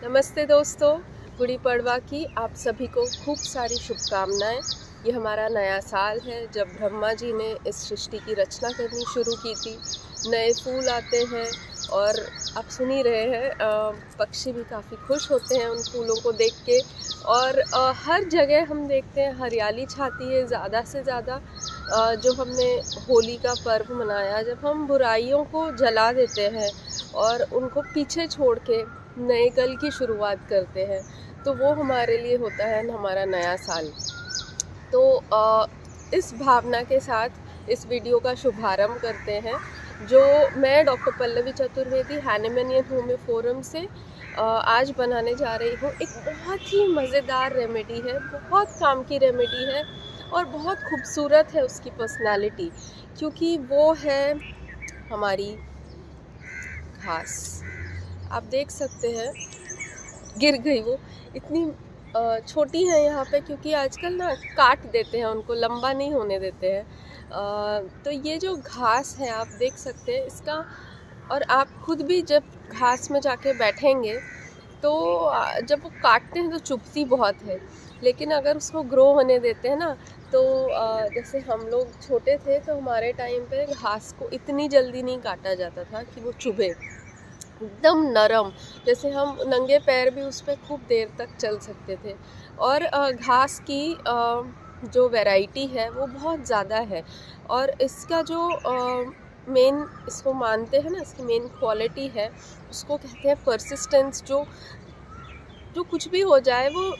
नमस्ते दोस्तों, गुड़ी पड़वा की आप सभी को खूब सारी शुभकामनाएं। ये हमारा नया साल है जब ब्रह्मा जी ने इस सृष्टि की रचना करनी शुरू की थी। नए फूल आते हैं और आप सुन ही रहे हैं, पक्षी भी काफ़ी खुश होते हैं उन फूलों को देख के। और हर जगह हम देखते हैं हरियाली छाती है ज़्यादा से ज़्यादा। जो हमने होली का पर्व मनाया, जब हम बुराइयों को जला देते हैं और उनको पीछे छोड़ के नए कल की शुरुआत करते हैं, तो वो हमारे लिए होता है हमारा नया साल। तो इस भावना के साथ इस वीडियो का शुभारंभ करते हैं, जो मैं doctor Pallavi Chaturvedi Hahnemannian homeo forum से आज बनाने जा रही हूँ। एक बहुत ही मज़ेदार रेमेडी है, बहुत काम की रेमेडी है और बहुत खूबसूरत है उसकी पर्सनालिटी, क्योंकि वो है हमारी घास। आप देख सकते हैं, गिर गई वो। इतनी छोटी है यहाँ पे, क्योंकि आजकल ना काट देते हैं उनको, लंबा नहीं होने देते हैं। तो ये जो घास है आप देख सकते हैं इसका, और आप खुद भी जब घास में जाके बैठेंगे तो जब वो काटते हैं तो चुभती बहुत है, लेकिन अगर उसको ग्रो होने देते हैं ना तो जैसे हम लोग छोटे थे तो हमारे टाइम पे घास को इतनी जल्दी नहीं काटा जाता था कि वो चुभे, एकदम नरम, जैसे हम नंगे पैर भी उस पर खूब देर तक चल सकते थे। और घास की जो वैरायटी है वो बहुत ज़्यादा है, और इसका जो मेन इसको मानते हैं ना, इसकी मेन क्वालिटी है, उसको कहते हैं परसिस्टेंस। जो जो कुछ भी हो जाए वो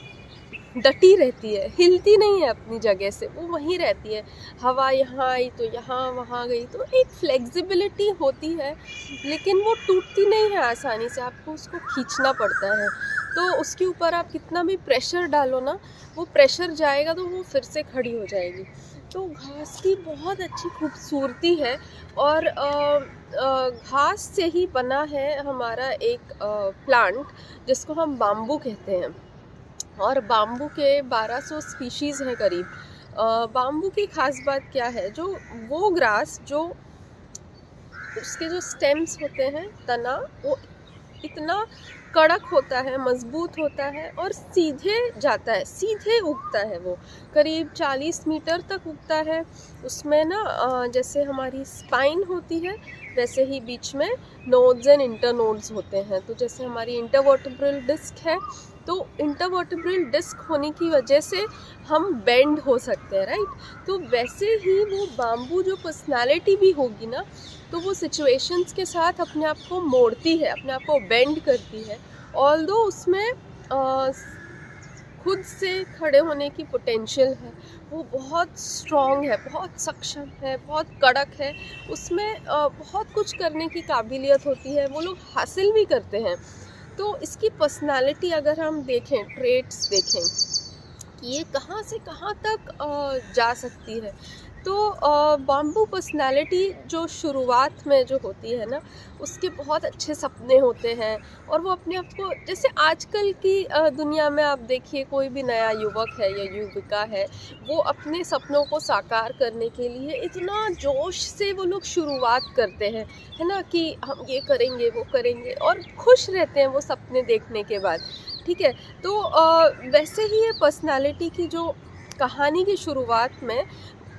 डटी रहती है, हिलती नहीं है अपनी जगह से, वो वहीं रहती है। हवा यहाँ आई तो यहाँ, वहाँ गई तो एक फ्लेक्सिबिलिटी होती है, लेकिन वो टूटती नहीं है आसानी से, आपको उसको खींचना पड़ता है। तो उसके ऊपर आप कितना भी प्रेशर डालो ना, वो प्रेशर जाएगा तो वो फिर से खड़ी हो जाएगी। तो घास की बहुत अच्छी खूबसूरती है, और घास से ही बना है हमारा एक प्लांट जिसको हम बाम्बू कहते हैं। और बाम्बू के 1200 स्पीशीज़ हैं करीब। बाम्बू की ख़ास बात क्या है, जो वो ग्रास जो उसके जो स्टेम्स होते हैं, तना, वो इतना कड़क होता है, मज़बूत होता है और सीधे जाता है, सीधे उगता है। वो करीब 40 मीटर तक उगता है। उसमें ना जैसे हमारी स्पाइन होती है वैसे ही बीच में नोड्स एंड इंटरनोड्स होते हैं। तो जैसे हमारी इंटरवर्टिब्रल डिस्क है, तो इंटरवर्टिब्रल डिस्क होने की वजह से हम बेंड हो सकते हैं, राइट। तो वैसे ही वो बाम्बू जो पर्सनालिटी भी होगी ना, तो वो सिचुएशंस के साथ अपने आप को मोड़ती है, अपने आप को बेंड करती है। ऑल्दो उसमें खुद से खड़े होने की पोटेंशियल है, वो बहुत स्ट्रॉन्ग है, बहुत सक्षम है, बहुत कड़क है, उसमें बहुत कुछ करने की काबिलियत होती है, वो लोग हासिल भी करते हैं। तो इसकी पर्सनालिटी अगर हम देखें, ट्रेट्स देखें कि ये कहाँ से कहाँ तक जा सकती है, तो बाम्बू पर्सनालिटी जो शुरुआत में जो होती है ना, उसके बहुत अच्छे सपने होते हैं, और वो अपने आप को, जैसे आजकल की दुनिया में आप देखिए, कोई भी नया युवक है या युविका है, वो अपने सपनों को साकार करने के लिए इतना जोश से वो लोग शुरुआत करते हैं, है ना, कि हम ये करेंगे वो करेंगे, और खुश रहते हैं वो सपने देखने के बाद, ठीक है। तो वैसे ही ये पर्सनालिटी की जो कहानी की शुरुआत में,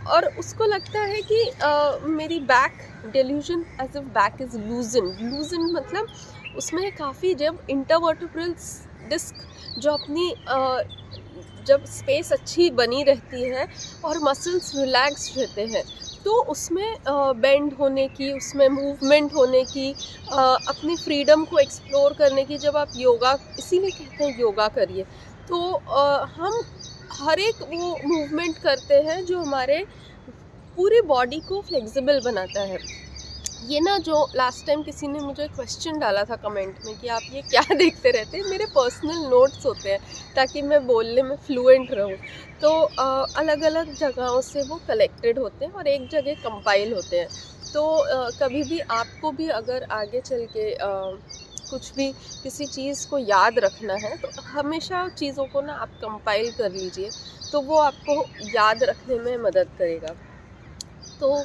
और उसको लगता है कि मेरी back delusion, as if back is loosen मतलब उसमें काफ़ी, जब इंटरवर्टिब्रल डिस्क जो अपनी जब स्पेस अच्छी बनी रहती है और मसल्स रिलैक्स रहते हैं, तो उसमें बेंड होने की, उसमें मूवमेंट होने की, अपनी फ्रीडम को एक्सप्लोर करने की, जब आप योगा, इसीलिए कहते हैं योगा करिए, तो हम हर एक वो मूवमेंट करते हैं जो हमारे पूरी बॉडी को फ्लेक्सिबल बनाता है। ये ना, जो लास्ट टाइम किसी ने मुझे क्वेश्चन डाला था कमेंट में कि आप ये क्या देखते रहते हैं, मेरे पर्सनल नोट्स होते हैं ताकि मैं बोलने में फ्लुएंट रहूं। तो अलग अलग जगहों से वो कलेक्टेड होते हैं और एक जगह कंपाइल होते हैं। तो कभी भी आपको भी अगर आगे चल के कुछ भी किसी चीज़ को याद रखना है, तो हमेशा चीज़ों को ना आप कंपाइल कर लीजिए, तो वो आपको याद रखने में मदद करेगा। तो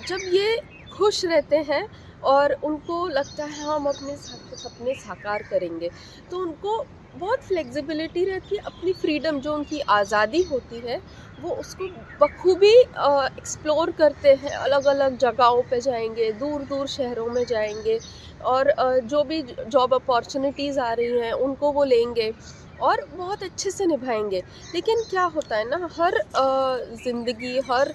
जब ये खुश रहते हैं और उनको लगता है हम अपने सपने साकार करेंगे, तो उनको बहुत फ्लेक्सिबिलिटी रहती है, अपनी फ्रीडम जो उनकी आज़ादी होती है वो उसको बखूबी एक्सप्लोर करते हैं, अलग अलग जगहों पे जाएंगे, दूर दूर शहरों में जाएंगे और जो भी जॉब अपॉर्चुनिटीज़ आ रही हैं उनको वो लेंगे और बहुत अच्छे से निभाएंगे। लेकिन क्या होता है ना, हर ज़िंदगी, हर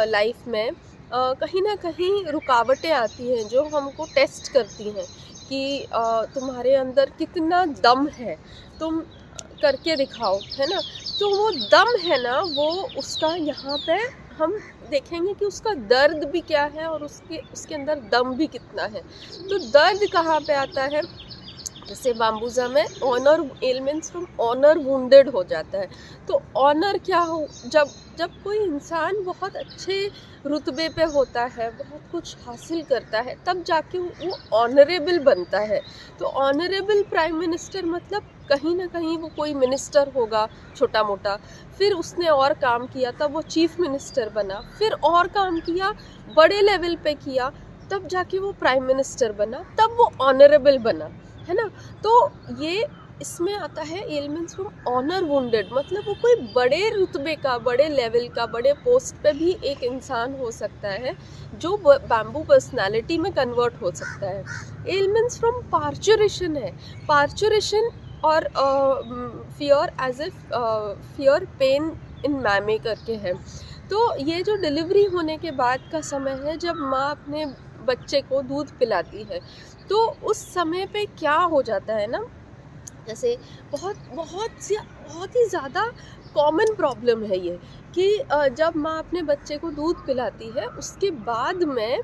लाइफ में कहीं ना कहीं रुकावटें आती हैं जो हमको टेस्ट करती हैं कि तुम्हारे अंदर कितना दम है, तुम करके दिखाओ, है ना। तो वो दम है ना, वो उसका यहाँ पे हम देखेंगे कि उसका दर्द भी क्या है और उसके अंदर दम भी कितना है। तो दर्द कहाँ पे आता है, जैसे बाम्बूजा में honour elements from honour wounded हो जाता है। तो ऑनर क्या हो, जब कोई इंसान बहुत अच्छे रुतबे पे होता है, बहुत कुछ हासिल करता है, तब जाके वो ऑनरेबल बनता है। तो ऑनरेबल प्राइम मिनिस्टर मतलब कहीं ना कहीं वो कोई मिनिस्टर होगा छोटा मोटा, फिर उसने और काम किया तब वो चीफ मिनिस्टर बना, फिर और काम किया बड़े लेवल पे किया तब जाके वो प्राइम मिनिस्टर बना, तब वो ऑनरेबल बना, है ना। तो ये इसमें आता है एलिमेंट्स फ्रॉम ऑनर वुंडेड, मतलब वो कोई बड़े रुतबे का, बड़े लेवल का, बड़े पोस्ट पे भी एक इंसान हो सकता है जो बैम्बू पर्सनालिटी में कन्वर्ट हो सकता है। एलिमेंट्स फ्रॉम पार्चुरेशन है, पार्चुरेशन और fear as a fear pain in mammae करके है। तो ये जो डिलीवरी होने के बाद का समय है जब माँ अपने बच्चे को दूध पिलाती है, तो उस समय पे क्या हो जाता है ना, जैसे बहुत ही ज़्यादा कॉमन प्रॉब्लम है ये कि जब माँ अपने बच्चे को दूध पिलाती है उसके बाद में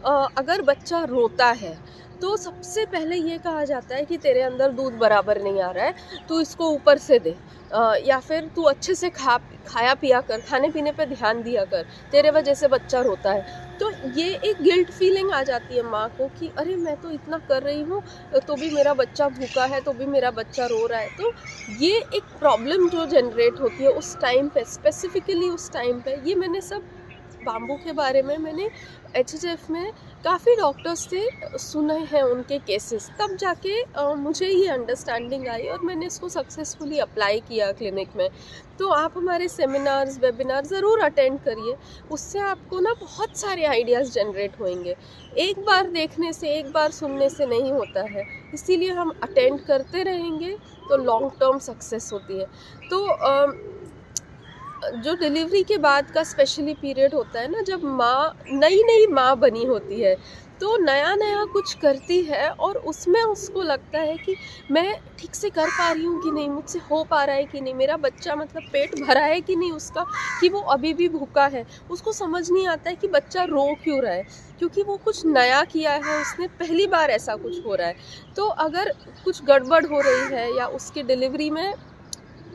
अगर बच्चा रोता है तो सबसे पहले ये कहा जाता है कि तेरे अंदर दूध बराबर नहीं आ रहा है, तू इसको ऊपर से दे, या फिर तू अच्छे से खाया पिया कर, खाने पीने पे ध्यान दिया कर, तेरे वजह से बच्चा रोता है। तो ये एक गिल्ट फीलिंग आ जाती है माँ को कि अरे मैं तो इतना कर रही हूँ तो भी मेरा बच्चा भूखा है, तो भी मेरा बच्चा रो रहा है। तो ये एक प्रॉब्लम जो जनरेट होती है उस टाइम पे, स्पेसिफिकली उस टाइम पे। ये मैंने सब बाम्बू के बारे में मैंने HHF में काफ़ी डॉक्टर्स से सुने हैं उनके केसेस, तब जाके मुझे ये अंडरस्टैंडिंग आई और मैंने इसको सक्सेसफुली अप्लाई किया क्लिनिक में। तो आप हमारे सेमिनार्स, वेबिनार ज़रूर अटेंड करिए, उससे आपको ना बहुत सारे आइडियाज़ जनरेट होंगे। एक बार देखने से, एक बार सुनने से नहीं होता है, इसीलिए हम अटेंड करते रहेंगे तो लॉन्ग टर्म सक्सेस होती है। तो जो डिलीवरी के बाद का स्पेशली पीरियड होता है ना, जब माँ नई माँ बनी होती है तो नया कुछ करती है और उसमें उसको लगता है कि मैं ठीक से कर पा रही हूँ कि नहीं, मुझसे हो पा रहा है कि नहीं, मेरा बच्चा मतलब पेट भरा है कि नहीं उसका, कि वो अभी भी भूखा है। उसको समझ नहीं आता है कि बच्चा रो क्यों रहा है, क्योंकि वो कुछ नया किया है, उसने पहली बार ऐसा कुछ हो रहा है। तो अगर कुछ गड़बड़ हो रही है या उसकी डिलीवरी में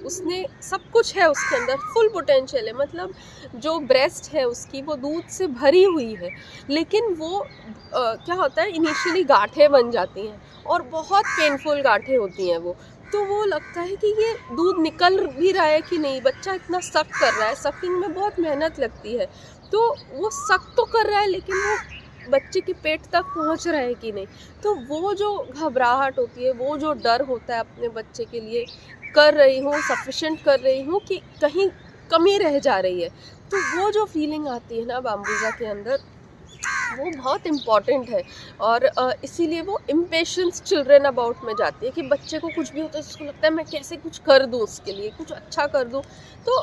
उसने सब कुछ है, उसके अंदर फुल पोटेंशियल है, मतलब जो ब्रेस्ट है उसकी वो दूध से भरी हुई है, लेकिन वो क्या होता है, इनिशियली गांठें बन जाती हैं और बहुत पेनफुल गांठें होती हैं वो। तो वो लगता है कि ये दूध निकल भी रहा है कि नहीं, बच्चा इतना सक कर रहा है, सकिंग में बहुत मेहनत लगती है, तो वो सक तो कर रहा है लेकिन वो बच्चे के पेट तक पहुंच रहा है कि नहीं। तो वो जो घबराहट होती है, वो जो डर होता है अपने बच्चे के लिए, कर रही हूँ, सफिशेंट कर रही हूँ कि कहीं कमी रह जा रही है, तो वो जो फीलिंग आती है ना बाम्बूजा के अंदर, वो बहुत इम्पॉर्टेंट है। और इसीलिए वो इम्पेशंस चिल्ड्रन अबाउट में जाती है कि बच्चे को कुछ भी होता है उसको लगता है मैं कैसे कुछ कर दूँ, उसके लिए कुछ अच्छा कर दूँ। तो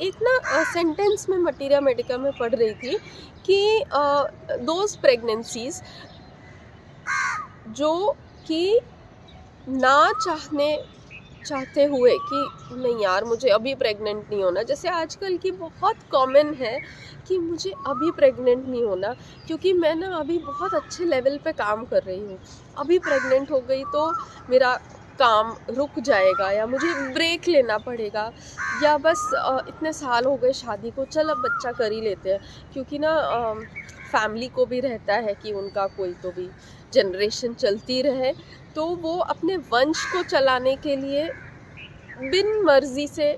एक ना सेंटेंस में मटीरिया मेडिका में पढ़ रही थी कि दोज प्रेगनेंसीज जो कि ना चाहते हुए कि नहीं यार मुझे अभी प्रेग्नेंट नहीं होना, जैसे आजकल की बहुत कॉमन है कि मुझे अभी प्रेग्नेंट नहीं होना क्योंकि मैं ना अभी बहुत अच्छे लेवल पे काम कर रही हूँ, अभी प्रेग्नेंट हो गई तो मेरा काम रुक जाएगा या मुझे ब्रेक लेना पड़ेगा, या बस इतने साल हो गए शादी को, चल अब बच्चा कर ही लेते हैं, क्योंकि ना फैमिली को भी रहता है कि उनका कोई तो भी जनरेशन चलती रहे, तो वो अपने वंश को चलाने के लिए बिन मर्जी से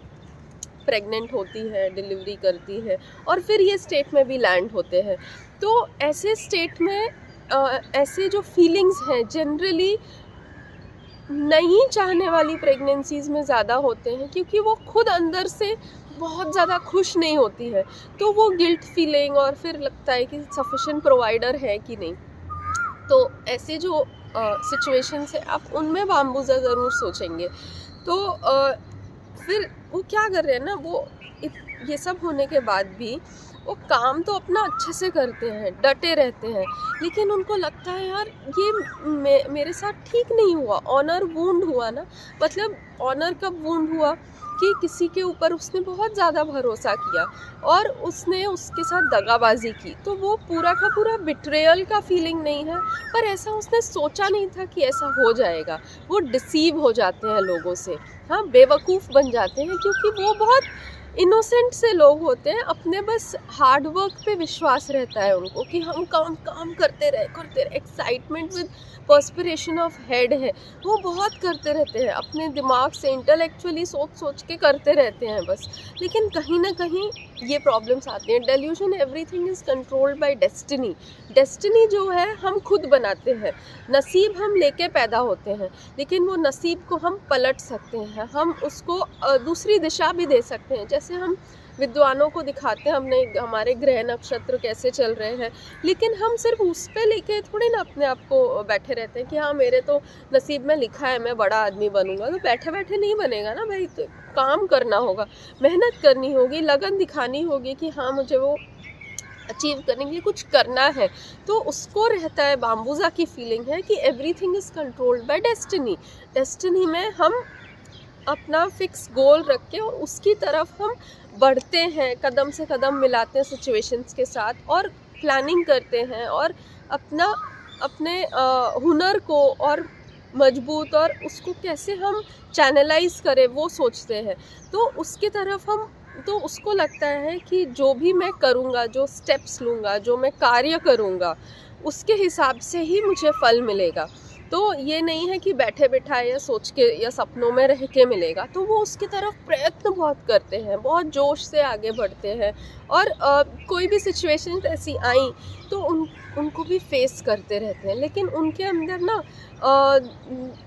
प्रेग्नेंट होती है, डिलीवरी करती है और फिर ये स्टेट में भी लैंड होते हैं। तो ऐसे स्टेट में ऐसे जो फीलिंग्स हैं जनरली नहीं चाहने वाली प्रेगनेंसीज़ में ज़्यादा होते हैं, क्योंकि वो खुद अंदर से बहुत ज़्यादा खुश नहीं होती है, तो वो गिल्ट फीलिंग और फिर लगता है कि सफिशिएंट प्रोवाइडर है कि नहीं। तो ऐसे जो सिचुएशंस है आप उनमें बाम्बूज़ा ज़रूर सोचेंगे। तो फिर वो क्या कर रहे हैं ना, वो ये सब होने के बाद भी वो काम तो अपना अच्छे से करते हैं, डटे रहते हैं, लेकिन उनको लगता है यार ये मेरे साथ ठीक नहीं हुआ, ऑनर वुंड हुआ ना। मतलब ऑनर कब वुंड हुआ कि किसी के ऊपर उसने बहुत ज़्यादा भरोसा किया और उसने उसके साथ दगाबाजी की, तो वो पूरा का पूरा बिट्रेयल का फीलिंग नहीं है, पर ऐसा उसने सोचा नहीं था कि ऐसा हो जाएगा। वो डिसीव हो जाते हैं लोगों से, हाँ, बेवकूफ़ बन जाते हैं, क्योंकि वो बहुत इनोसेंट से लोग होते हैं। अपने बस हार्ड वर्क पे विश्वास रहता है उनको कि हम काम करते रहे। Excitement with perspiration of head है, वो बहुत करते रहते हैं, अपने दिमाग से इंटेलेक्चुअली सोच के करते रहते हैं बस। लेकिन कहीं ना कहीं ये प्रॉब्लम्स आती हैं। Delusion, everything is controlled by destiny. Destiny जो है हम खुद बनाते हैं, नसीब हम लेके पैदा होते हैं, लेकिन वो नसीब को हम पलट सकते हैं, हम उसको दूसरी दिशा भी दे सकते हैं। जैसे हम विद्वानों को दिखाते हैं हमारे ग्रह नक्षत्र कैसे चल रहे हैं, लेकिन हम सिर्फ उस पे लेके थोड़ी ना अपने आप को बैठे रहते हैं कि हाँ मेरे तो नसीब में लिखा है मैं बड़ा आदमी बनूंगा। तो बैठे बैठे नहीं बनेगा ना भाई, तो काम करना होगा, मेहनत करनी होगी, लगन दिखानी होगी कि हाँ मुझे वो अचीव करने के लिए कुछ करना है। तो उसको रहता है, बाम्बूज़ा की फीलिंग है कि everything is controlled by destiny. Destiny में हम अपना फिक्स गोल रख के और उसकी तरफ हम बढ़ते हैं, कदम से कदम मिलाते हैं सिचुएशंस के साथ और प्लानिंग करते हैं और अपने हुनर को और मजबूत और उसको कैसे हम चैनलाइज करें वो सोचते हैं। तो उसकी तरफ हम, तो उसको लगता है कि जो भी मैं करूँगा, जो स्टेप्स लूँगा, जो मैं कार्य करूँगा, उसके हिसाब से ही मुझे फल मिलेगा। तो ये नहीं है कि बैठे बिठाए या सोच के या सपनों में रह के मिलेगा। तो वो उसकी तरफ प्रयत्न बहुत करते हैं, बहुत जोश से आगे बढ़ते हैं और कोई भी सिचुएशन ऐसी आई तो उनको भी फेस करते रहते हैं। लेकिन उनके अंदर ना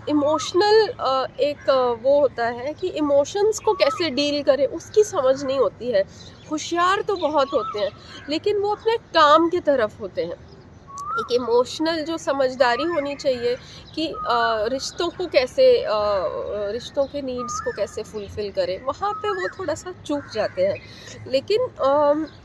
इमोशनल एक वो होता है कि इमोशंस को कैसे डील करें उसकी समझ नहीं होती है। होशियार तो बहुत होते हैं, लेकिन वो अपने काम की तरफ होते हैं। एक इमोशनल जो समझदारी होनी चाहिए कि रिश्तों को कैसे रिश्तों के नीड्स को कैसे फुलफ़िल करें, वहाँ पे वो थोड़ा सा चूक जाते हैं। लेकिन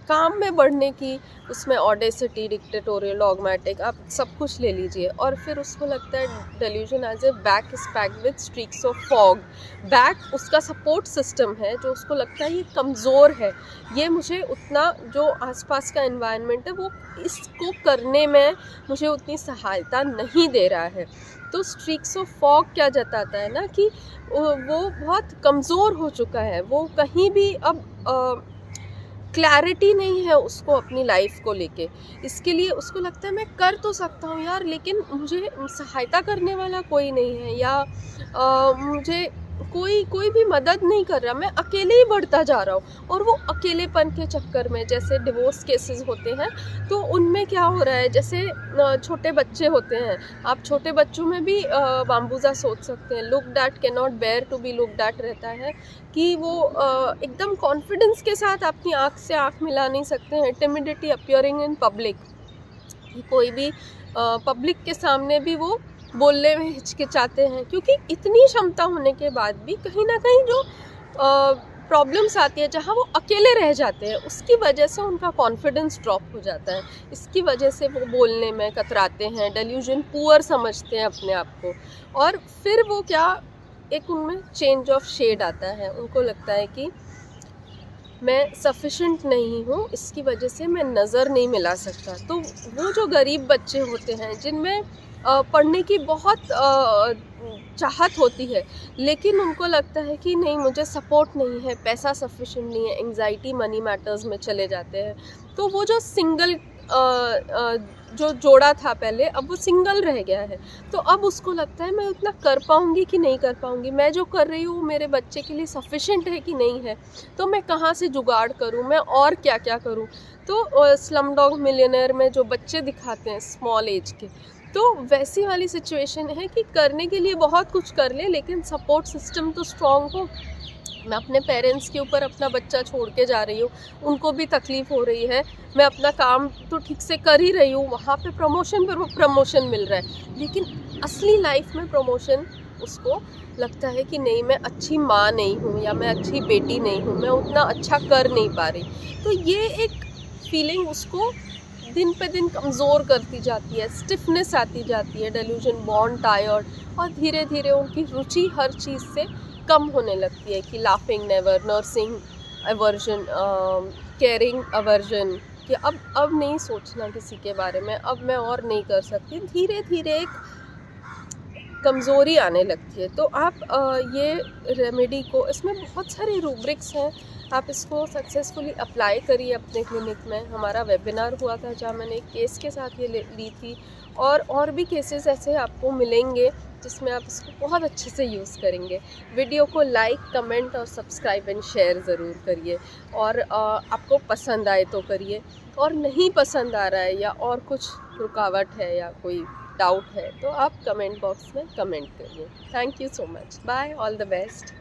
काम में बढ़ने की, उसमें ऑडेसिटी, डिक्टेटोरियल, डॉगमैटिक, आप सब कुछ ले लीजिए और फिर उसको लगता है delusion as a back is packed with streaks of fog. Back उसका सपोर्ट सिस्टम है, जो उसको लगता है ये कमज़ोर है, ये मुझे उतना जो आसपास का एनवायरनमेंट है वो इसको करने में मुझे उतनी सहायता नहीं दे रहा है। तो स्ट्रीक्स ऑफ फॉग क्या जताता है ना कि वो बहुत कमज़ोर हो चुका है, वो कहीं भी अब क्लैरिटी नहीं है उसको अपनी लाइफ को लेके। इसके लिए उसको लगता है मैं कर तो सकता हूँ यार, लेकिन मुझे सहायता करने वाला कोई नहीं है, या मुझे कोई भी मदद नहीं कर रहा, मैं अकेले ही बढ़ता जा रहा हूँ। और वो अकेलेपन के चक्कर में, जैसे डिवोर्स केसेस होते हैं तो उनमें क्या हो रहा है, जैसे छोटे बच्चे होते हैं, आप छोटे बच्चों में भी बाम्बूज़ा सोच सकते हैं। Look that can not bear to be look that रहता है कि वो एकदम कॉन्फिडेंस के साथ अपनी आँख से आँख मिला नहीं सकते हैं। टिमिडिटी अपीयरिंग इन पब्लिक, कोई भी पब्लिक के सामने भी वो बोलने में हिचकिचाते हैं, क्योंकि इतनी क्षमता होने के बाद भी कहीं ना कहीं जो प्रॉब्लम्स आती है जहाँ वो अकेले रह जाते हैं, उसकी वजह से उनका कॉन्फिडेंस ड्रॉप हो जाता है। इसकी वजह से वो बोलने में कतराते हैं, डेल्यूजन पुअर समझते हैं अपने आप को। और फिर वो क्या, एक उनमें चेंज ऑफ शेड आता है, उनको लगता है कि मैं सफिशिएंट नहीं हूँ, इसकी वजह से मैं नज़र नहीं मिला सकता। तो वो जो गरीब बच्चे होते हैं जिनमें पढ़ने की बहुत चाहत होती है, लेकिन उनको लगता है कि नहीं मुझे सपोर्ट नहीं है, पैसा सफिशिएंट नहीं है, एंग्जाइटी मनी मैटर्स में चले जाते हैं। तो वो जो सिंगल जो जोड़ा था पहले, अब वो सिंगल रह गया है। तो अब उसको लगता है मैं उतना कर पाऊँगी कि नहीं कर पाऊँगी, मैं जो कर रही हूँ मेरे बच्चे के लिए सफिशिएंट है कि नहीं है, तो मैं कहाँ से जुगाड़ करूँ, मैं और क्या क्या करूँ। तो स्लम डॉग मिलियनेयर में जो बच्चे दिखाते हैं स्मॉल एज के, तो वैसी वाली सिचुएशन है कि करने के लिए बहुत कुछ कर ले, लेकिन सपोर्ट सिस्टम तो स्ट्रॉन्ग हो। मैं अपने पेरेंट्स के ऊपर अपना बच्चा छोड़ के जा रही हूँ, उनको भी तकलीफ़ हो रही है, मैं अपना काम तो ठीक से कर ही रही हूँ, वहाँ पे प्रमोशन पर प्रमोशन मिल रहा है, लेकिन असली लाइफ में प्रमोशन उसको लगता है कि नहीं, मैं अच्छी माँ नहीं हूँ या मैं अच्छी बेटी नहीं हूँ, मैं उतना अच्छा कर नहीं पा रही। तो ये एक फीलिंग उसको दिन पे दिन कमज़ोर करती जाती है, स्टिफनेस आती जाती है, डेल्यूजन, बॉर्न टायर्ड, और धीरे धीरे उनकी रुचि हर चीज़ से कम होने लगती है कि laughing never, nursing aversion, caring aversion, कि अब नहीं सोचना किसी के बारे में, अब मैं और नहीं कर सकती। धीरे धीरे एक कमज़ोरी आने लगती है। तो आप ये रेमेडी को, इसमें बहुत सारे रूब्रिक्स हैं, आप इसको सक्सेसफुली अप्लाई करिए अपने क्लिनिक में। हमारा वेबिनार हुआ था जहाँ मैंने एक केस के साथ ये ली थी, और भी केसेस ऐसे आपको मिलेंगे जिसमें आप इसको बहुत अच्छे से यूज़ करेंगे। वीडियो को लाइक, कमेंट और सब्सक्राइब एंड शेयर ज़रूर करिए, और आपको पसंद आए तो करिए, और नहीं पसंद आ रहा है या और कुछ रुकावट है या कोई डाउट है तो आप कमेंट बॉक्स में कमेंट करिए। Thank you so much, bye, all the best.